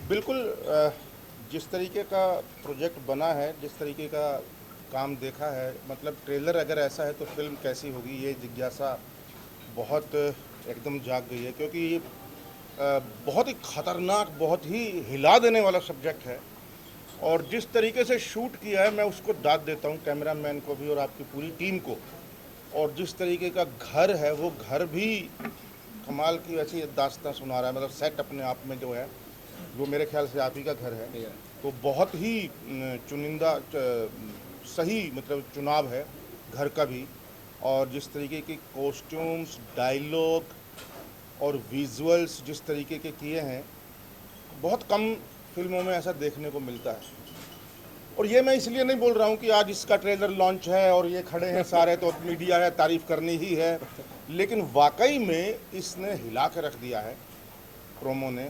बिल्कुल जिस तरीके का प्रोजेक्ट बना है, जिस तरीके का काम देखा है, मतलब ट्रेलर अगर ऐसा है तो फिल्म कैसी होगी, ये जिज्ञासा बहुत एकदम जाग गई है। क्योंकि ये बहुत ही ख़तरनाक, बहुत ही हिला देने वाला सब्जेक्ट है। और जिस तरीके से शूट किया है, मैं उसको दाद देता हूँ कैमरामैन को भी और आपकी पूरी टीम को। और जिस तरीके का घर है, वो घर भी कमाल की वैसी दास्तां सुना रहा है। मतलब सेट अपने आप में जो है, वो मेरे ख्याल से आप ही का घर है, तो बहुत ही चुनिंदा सही मतलब चुनाव है घर का भी। और जिस तरीके के कॉस्ट्यूम्स, डायलॉग और विजुअल्स जिस तरीके के किए हैं, बहुत कम फिल्मों में ऐसा देखने को मिलता है। और ये मैं इसलिए नहीं बोल रहा हूँ कि आज इसका ट्रेलर लॉन्च है और ये खड़े हैं सारे तो मीडिया है, तारीफ़ करनी ही है, लेकिन वाकई में इसने हिला के रख दिया है प्रोमो ने।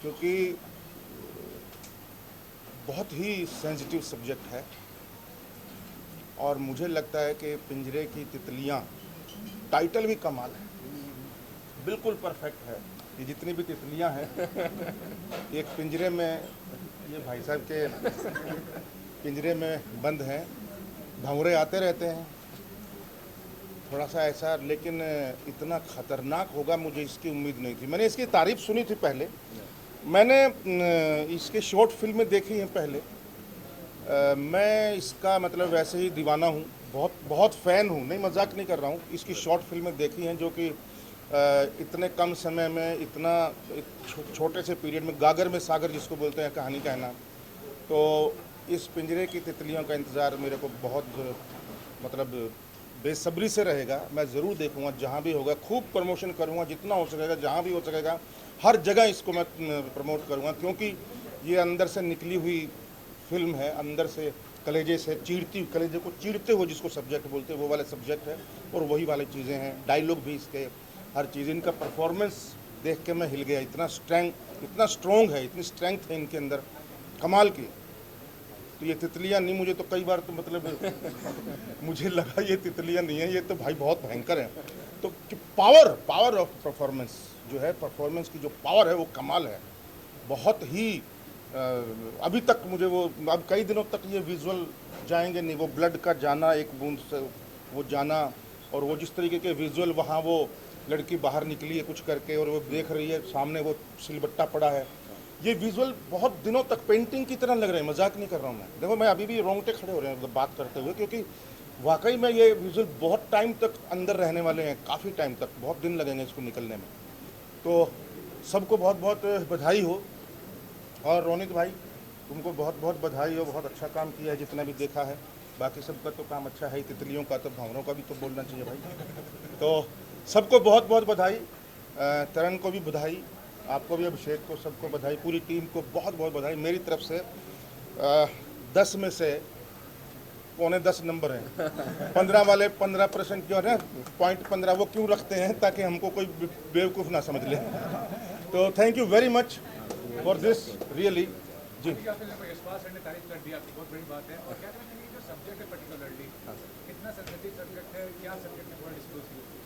क्योंकि बहुत ही सेंसिटिव सब्जेक्ट है और मुझे लगता है कि पिंजरे की तितलियां, टाइटल भी कमाल है, बिल्कुल परफेक्ट है। ये जितनी भी तितलियां हैं, एक पिंजरे में, ये भाई साहब के पिंजरे में बंद हैं, भंवरे आते रहते हैं, थोड़ा सा ऐसा, लेकिन इतना ख़तरनाक होगा मुझे इसकी उम्मीद नहीं थी। मैंने इसकी तारीफ़ सुनी थी पहले, मैंने इसके शॉर्ट फिल्में देखी हैं पहले। मैं इसका मतलब वैसे ही दीवाना हूँ, बहुत बहुत फ़ैन हूँ, नहीं मजाक नहीं कर रहा हूँ। इसकी शॉर्ट फिल्में देखी हैं जो कि इतने कम समय में, इतना छोटे से पीरियड में, गागर में सागर जिसको बोलते हैं, कहानी कहना। तो इस पिंजरे की तितलियों का इंतज़ार मेरे को बहुत मतलब बेसब्री से रहेगा। मैं ज़रूर देखूँगा, जहाँ भी होगा खूब प्रमोशन करूँगा, जितना हो सकेगा, जहाँ भी हो सकेगा, हर जगह इसको मैं प्रमोट करूँगा। क्योंकि ये अंदर से निकली हुई फिल्म है, अंदर से कलेजे से चीरती, कलेजे को चीरते हुए जिसको सब्जेक्ट बोलते हैं, वो वाले सब्जेक्ट है और वही वाली चीज़ें हैं। डायलॉग भी इसके, हर चीज़, इनका परफॉर्मेंस देख के मैं हिल गया। इतना स्ट्रॉन्ग है, इतनी स्ट्रेंथ है इनके अंदर, कमाल की। तो ये तितलियाँ नहीं, मुझे तो कई बार तो मतलब मुझे लगा ये तितलियाँ नहीं है, ये तो भाई बहुत भयंकर है। तो पावर ऑफ परफॉर्मेंस जो है, परफॉर्मेंस की जो पावर है वो कमाल है, बहुत ही अभी तक मुझे वो, अब कई दिनों तक ये विजुअल जाएंगे नहीं, वो ब्लड का जाना, एक बूंद से वो जाना, और वो जिस तरीके के विजुअल, वहाँ वो लड़की बाहर निकली है कुछ करके और वो देख रही है सामने वो सिलबट्टा पड़ा है, ये विजुअल बहुत दिनों तक पेंटिंग की तरह लग रहे हैं। मजाक नहीं कर रहा हूँ मैं, देखो मैं अभी भी रोंगटे खड़े हो रहे हैं मतलब बात करते हुए, क्योंकि वाकई में ये विजुअल बहुत टाइम तक अंदर रहने वाले हैं, काफ़ी टाइम तक, बहुत दिन लगेंगे इसको निकलने में। तो सबको बहुत बहुत बधाई हो। और रोनित भाई, तुमको बहुत बहुत बधाई हो, बहुत अच्छा काम किया है जितना भी देखा है। बाकी सबका तो काम अच्छा है ही, तितलियों का तो, भंवरों का भी तो बोलना चाहिए भाई। तो सबको बहुत बहुत बधाई, तरण को भी बधाई, आपको भी, अभिषेक को, सबको बधाई, पूरी टीम को बहुत बहुत बधाई मेरी तरफ से। 10 में से पौने 10 नंबर हैं। 15 वाले 15% जो है ना, पॉइंट 15 वो क्यों रखते हैं, ताकि हमको कोई बेवकूफ़ ना समझ ले। तो thank you very much for this, really जी।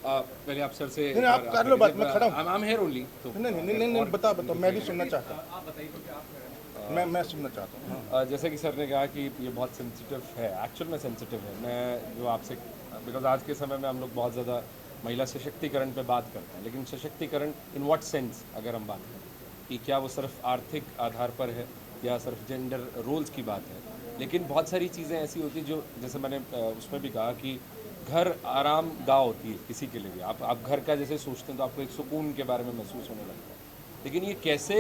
पहले आप सर से, नहीं आप कर लो बात, मैं खड़ा हूँ। I'm here only, तो नहीं बताओ, मैं भी सुनना चाहता हूँ, मैं सुनना चाहता हूँ। जैसे कि सर ने कहा कि ये बहुत सेंसिटिव है, एक्चुअल में सेंसिटिव है। मैं जो आपसे, बिकॉज आज के समय में हम लोग बहुत ज़्यादा महिला सशक्तिकरण पे बात करते हैं, लेकिन सशक्तिकरण इन व्हाट सेंस अगर हम बात करें कि क्या वो सिर्फ आर्थिक आधार पर है या सिर्फ जेंडर रोल्स की बात है। लेकिन बहुत सारी चीज़ें ऐसी होती हैं जो, जैसे मैंने उसमें भी कहा कि घर आराम गाह होती है किसी के लिए भी। आप घर का जैसे सोचते हैं तो आपको एक सुकून के बारे में महसूस होने लगता है। लेकिन ये कैसे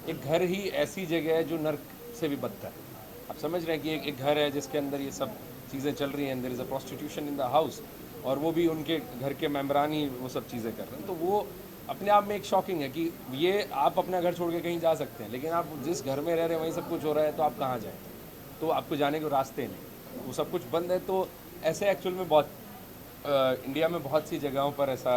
एक घर ही ऐसी जगह है जो नर्क से भी बदतर है। आप समझ रहे हैं कि एक घर है जिसके अंदर ये सब चीज़ें चल रही हैं, there is a prostitution in the house, और वो भी उनके घर के मेम्बरान ही वो सब चीज़ें कर रहे हैं। तो वो अपने आप में एक शॉकिंग है कि ये आप अपना घर छोड़ के कहीं जा सकते हैं, लेकिन आप जिस घर में रह रहे हैं वहीं सब कुछ हो रहा है, तो आप कहाँ जाएँ? तो आपको जाने के रास्ते नहीं, वो सब कुछ बंद है। तो ऐसे एक्चुअल में बहुत इंडिया में बहुत सी जगहों पर ऐसा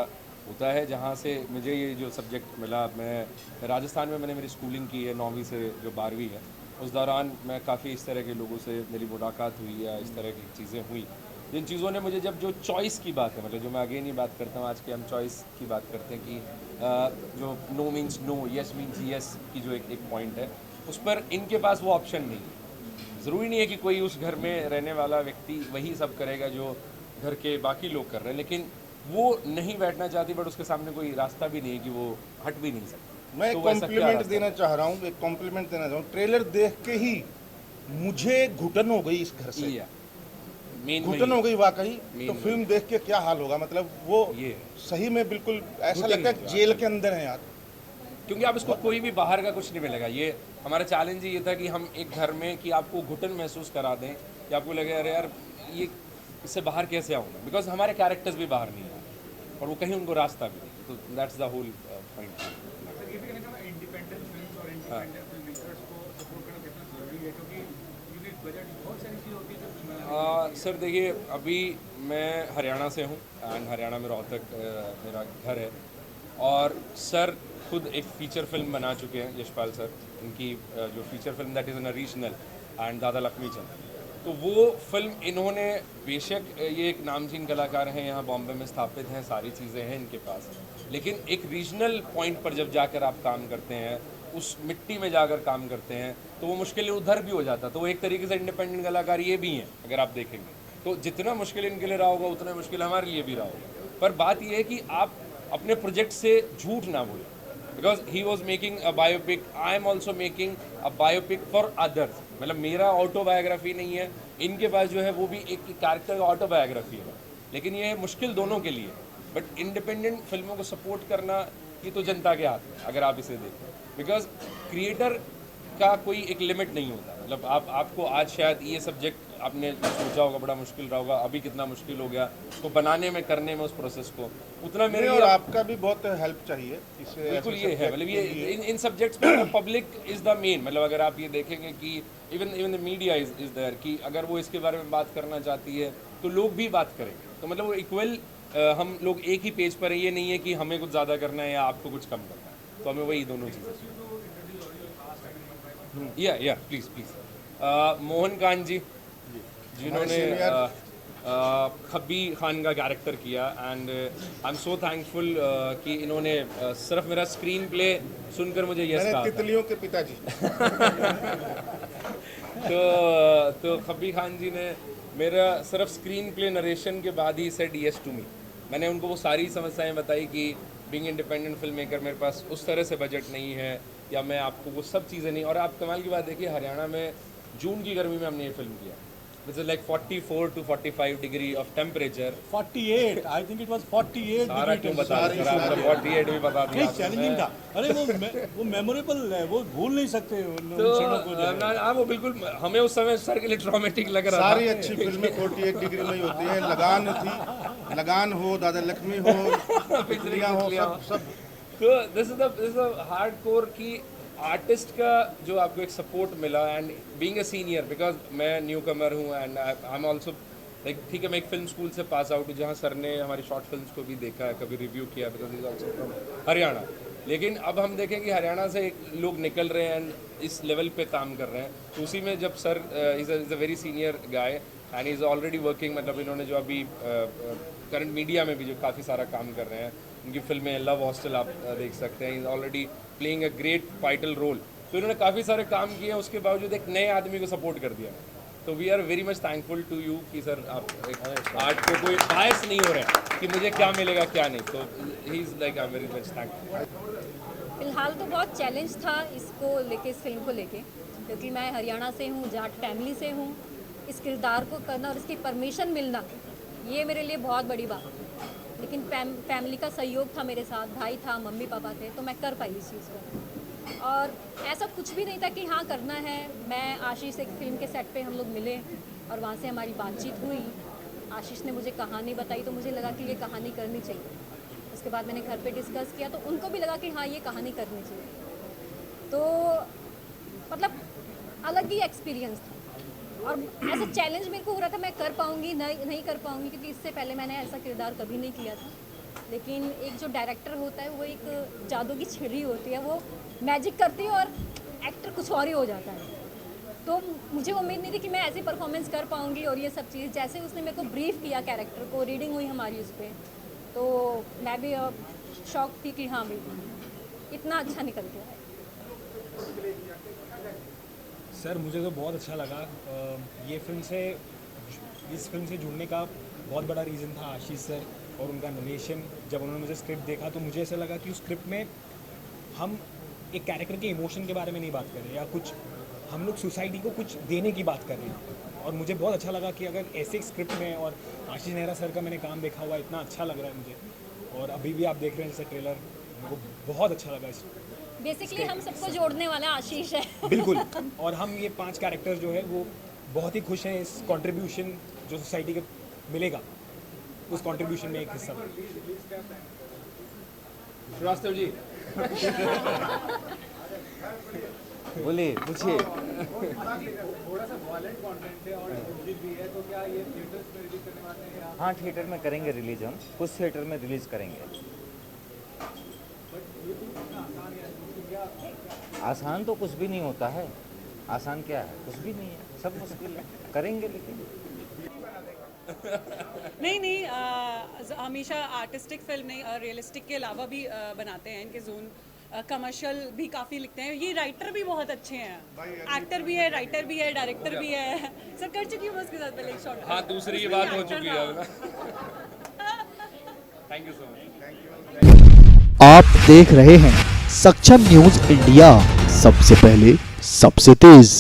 होता है जहाँ से मुझे ये जो सब्जेक्ट मिला। मैं राजस्थान में मैंने मेरी स्कूलिंग की है 9वीं से जो 12वीं है, उस दौरान मैं काफ़ी इस तरह के लोगों से मेरी मुलाकात हुई या इस तरह की चीज़ें हुई, जिन चीज़ों ने मुझे, जब जो चॉइस की बात है, मतलब जो मैं अगेन ही बात करता हूँ, आज के हम चॉइस की बात करते हैं कि जो no means no, yes means yes की जो एक पॉइंट है, उस पर इनके पास वो ऑप्शन नहीं है। ज़रूरी नहीं है कि कोई उस घर में रहने वाला व्यक्ति वही सब करेगा जो घर के बाकी लोग कर रहे हैं, लेकिन वो नहीं बैठना चाहती, बट उसके सामने कोई रास्ता भी नहीं है कि वो हट भी नहीं सकती। मैं एक तो वैसा क्या कॉम्प्लीमेंट रास्ता देना चाह रहा हूँ, एक कॉम्प्लीमेंट देना चाहूँ। ट्रेलर देख के ही मुझे घुटन हो गई इस घर है? से, ये मेन घुटन हो गई वाकई। Main तो वही। फिल्म देख के क्या हाल होगा, मतलब वो ये सही में बिल्कुल ऐसा घुटन लगता है है जो जेल के अंदर है यार। क्योंकि आप इसको कोई भी बाहर का कुछ नहीं मिलेगा। ये हमारा चैलेंज ये था कि हम एक घर में कि आपको घुटन महसूस करा दें कि आपको लगे अरे यार ये इससे बाहर कैसे आऊँगा, बिकॉज हमारे कैरेक्टर्स भी बाहर नहीं आए और वो कहीं उनको रास्ता भी नहीं। तो that's the whole point. Sir ये भी कहना चाहूँगा इंडिपेंडेंट फिल्म्स और इंडिपेंडेंट फिल्म मेकर्स को सपोर्ट करना कितना ज़रूरी है, क्योंकि बजट बहुत सारी चीज़ होती है जो फिल्म बनाने सर देखिए, अभी मैं हरियाणा से हूँ एंड हरियाणा में रोहतक मेरा घर है, और सर खुद एक फ़ीचर फिल्म बना चुके हैं, यशपाल सर। इनकी जो feature film that is in a regional and दादा लक्ष्मी चंद, तो वो फिल्म इन्होंने, बेशक ये एक नामचीन कलाकार हैं, यहाँ बॉम्बे में स्थापित हैं, सारी चीज़ें हैं इनके पास, लेकिन एक रीजनल पॉइंट पर जब जाकर आप काम करते हैं, उस मिट्टी में जाकर काम करते हैं, तो वो मुश्किल उधर भी हो जाता। तो वो एक तरीके से इंडिपेंडेंट कलाकार ये भी हैं, अगर आप देखेंगे तो जितना मुश्किल इनके लिए रहा होगा उतना मुश्किल हमारे लिए भी रहा होगा। पर बात ये है कि आप अपने प्रोजेक्ट से झूठ ना बोलें, because he was making a biopic, I am also making a biopic for others. मतलब मेरा ऑटोबायोग्राफी नहीं है, इनके पास जो है वो भी एक कैरेक्टर का ऑटोबायोग्राफी है, लेकिन ये मुश्किल दोनों के लिए। बट इंडिपेंडेंट फिल्मों को सपोर्ट करना ये तो जनता के हाथ में है, अगर आप इसे देखें, बिकॉज क्रिएटर का कोई एक लिमिट नहीं होता। मतलब आपको आज शायद ये सब्जेक्ट आपने सोचा होगा बड़ा मुश्किल रहा होगा, अभी कितना मुश्किल हो गया उसको बनाने में, करने में, उस प्रोसेस को, उतना मेरे और लिए आपका भी बहुत हेल्प चाहिए इसे। बिल्कुल ऐसे ये है। subject मतलब के ये लिए। इन सब्जेक्ट्स में पब्लिक इज़ द मेन। मतलब अगर आप ये देखेंगे कि even the media is there, कि अगर वो इसके बारे में बात करना चाहती है तो लोग भी बात करेंगे। तो मतलब वो इक्वल, हम लोग एक ही पेज पर हैं। ये नहीं है कि हमें कुछ ज़्यादा करना है या आपको कुछ कम करना है, तो हमें वही दोनों चीज़ें। या प्लीज़ मोहन कान जी, जिन्होंने खब्बी खान का कैरेक्टर किया, and I am so thankful कि इन्होंने सिर्फ मेरा स्क्रीन प्ले सुनकर मुझे यस मैंने कहा था। तितलियों के पिताजी। तो खब्बी खान जी ने मेरा सिर्फ स्क्रीन प्ले नरेशन के बाद ही सेड यस टू मी। मैंने उनको वो सारी समस्याएं बताई कि बीइंग इंडिपेंडेंट फिल्म मेकर मेरे पास उस तरह से बजट नहीं है, या मैं आपको वो सब चीज़ें नहीं। और आप कमाल की बात देखिए, हरियाणा में जून की गर्मी में हमने ये फिल्म किया, which is like 44 to 45 degree of temperature. 48, I think it was 48 सारा degree क्यों बता temperature. रहे हैं? 48 भी बता दिया नहीं, चैलेंजिंग था। अरे वो मेमोरेबल है, वो भूल नहीं सकते उन क्षणों को जो है। हाँ, वो बिल्कुल हमें उस समय सर के लिए ट्रॉमेटिक लग रहा सारी था। अच्छी फिल्में 48 डिग्री में ही होती है। लगान थी, लगान हो, दादा लक्ष्मी हो, तितलियां हो, सब तो दिस इज द हार्डकोर की आर्टिस्ट का जो आपको एक सपोर्ट मिला, and being a senior, because मैं न्यू कमर हूँ and I am also like, ठीक है, मैं एक फिल्म स्कूल से पास आउट हूँ जहाँ सर ने हमारी शॉर्ट फिल्म्स को भी देखा है, कभी रिव्यू किया, because is also from Haryana. लेकिन अब हम देखें कि हरियाणा से लोग निकल रहे हैं एंड इस लेवल पे काम कर रहे हैं, तो उसी में जब sir is a very senior guy and is already working. मतलब इन्होंने जो अभी करंट मीडिया में भी जो काफ़ी सारा काम कर रहे हैं, उनकी फिल्में लव हॉस्टल आप देख सकते हैं, is already playing a great vital role. तो इन्होंने काफ़ी सारे काम किए, उसके बावजूद एक नए आदमी को सपोर्ट कर दिया। तो we are very much thankful to you कि सर आप एक आर्ट को कोई बायस नहीं हो रहे हैं कि मुझे क्या मिलेगा क्या नहीं, तो he is like I am very much thankful. फिलहाल तो बहुत चैलेंज था इसको लेके, इस फिल्म को लेके, क्योंकि मैं हरियाणा से हूँ, जाट फैमिली से हूँ। इस किरदार को करना और इसकी परमिशन मिलना, ये मेरे लिए बहुत बड़ी बात है। लेकिन फैमिली का सहयोग था मेरे साथ, भाई था, मम्मी पापा थे, तो मैं कर पाई इस चीज़ को। और ऐसा कुछ भी नहीं था कि हाँ करना है। मैं आशीष एक फ़िल्म के सेट पे हम लोग मिले और वहाँ से हमारी बातचीत हुई। आशीष ने मुझे कहानी बताई तो मुझे लगा कि ये कहानी करनी चाहिए। उसके बाद मैंने घर पे डिस्कस किया तो उनको भी लगा कि हाँ ये कहानी करनी चाहिए। तो मतलब अलग ही एक्सपीरियंस था और ऐसा चैलेंज मेरे को हो रहा था मैं कर पाऊँगी नहीं कर पाऊँगी, क्योंकि इससे पहले मैंने ऐसा किरदार कभी नहीं किया था। लेकिन एक जो डायरेक्टर होता है वो एक जादू की छिड़ी होती है, वो मैजिक करती है और एक्टर कुछ और ही हो जाता है। तो मुझे उम्मीद नहीं थी कि मैं ऐसी परफॉर्मेंस कर पाऊँगी। और ये सब चीज़ जैसे उसने मेरे को ब्रीफ किया कैरेक्टर को, रीडिंग हुई हमारी उस पर, तो मैं भी शॉक थी कि हाँ भाई इतना अच्छा निकल गया है। सर मुझे तो बहुत अच्छा लगा। इस फिल्म से जुड़ने का बहुत बड़ा रीज़न था आशीष सर और उनका नरेशन। जब उन्होंने मुझे स्क्रिप्ट देखा तो मुझे ऐसा लगा कि उस स्क्रिप्ट में हम एक कैरेक्टर के इमोशन के बारे में नहीं बात कर रहे, या कुछ हम लोग सोसाइटी को कुछ देने की बात कर रहे हैं। और मुझे बहुत अच्छा लगा कि अगर ऐसे एक स्क्रिप्ट में, और आशीष नेहरा सर का मैंने काम देखा हुआ, इतना अच्छा लग रहा है मुझे। और अभी भी आप देख रहे हैं जैसे ट्रेलर, मेरे को बहुत अच्छा लगा इस बेसिकली हम सबको जोड़ने वाला आशीष है। बिल्कुल। और हम ये 5 कैरेक्टर जो है वो बहुत ही खुश हैं इस कंट्रीब्यूशन जो सोसाइटी को मिलेगा, उस कंट्रीब्यूशन में एक हिस्सा। श्रीवास्तव जी बोलिए, पूछिए। थोड़ा सा वॉयलेंट कंटेंट है और म्यूजिक भी है, तो क्या ये थिएटर्स में रिलीज करने वाले हैं या? हाँ, थिएटर में करेंगे रिलीज, हम कुछ थिएटर में रिलीज करेंगे। आसान तो कुछ भी नहीं होता है, आसान क्या है, कुछ भी नहीं है, सब मुश्किल है, करेंगे। लेकिन नहीं, हमेशा आर्टिस्टिक फिल्म नहीं, रियलिस्टिक के अलावा भी बनाते हैं इनके जोन। कमर्शियल भी काफ़ी लिखते हैं। ये राइटर भी बहुत अच्छे हैं, एक्टर भी है, राइटर भी है, डायरेक्टर भी है। सर कर चुकी हूँ उसके साथ पहले एक शॉट। हाँ, दूसरी बात हो चुकी है ना। Thank you so much. आप देख रहे हैं सक्षम न्यूज इंडिया, सबसे पहले सबसे तेज।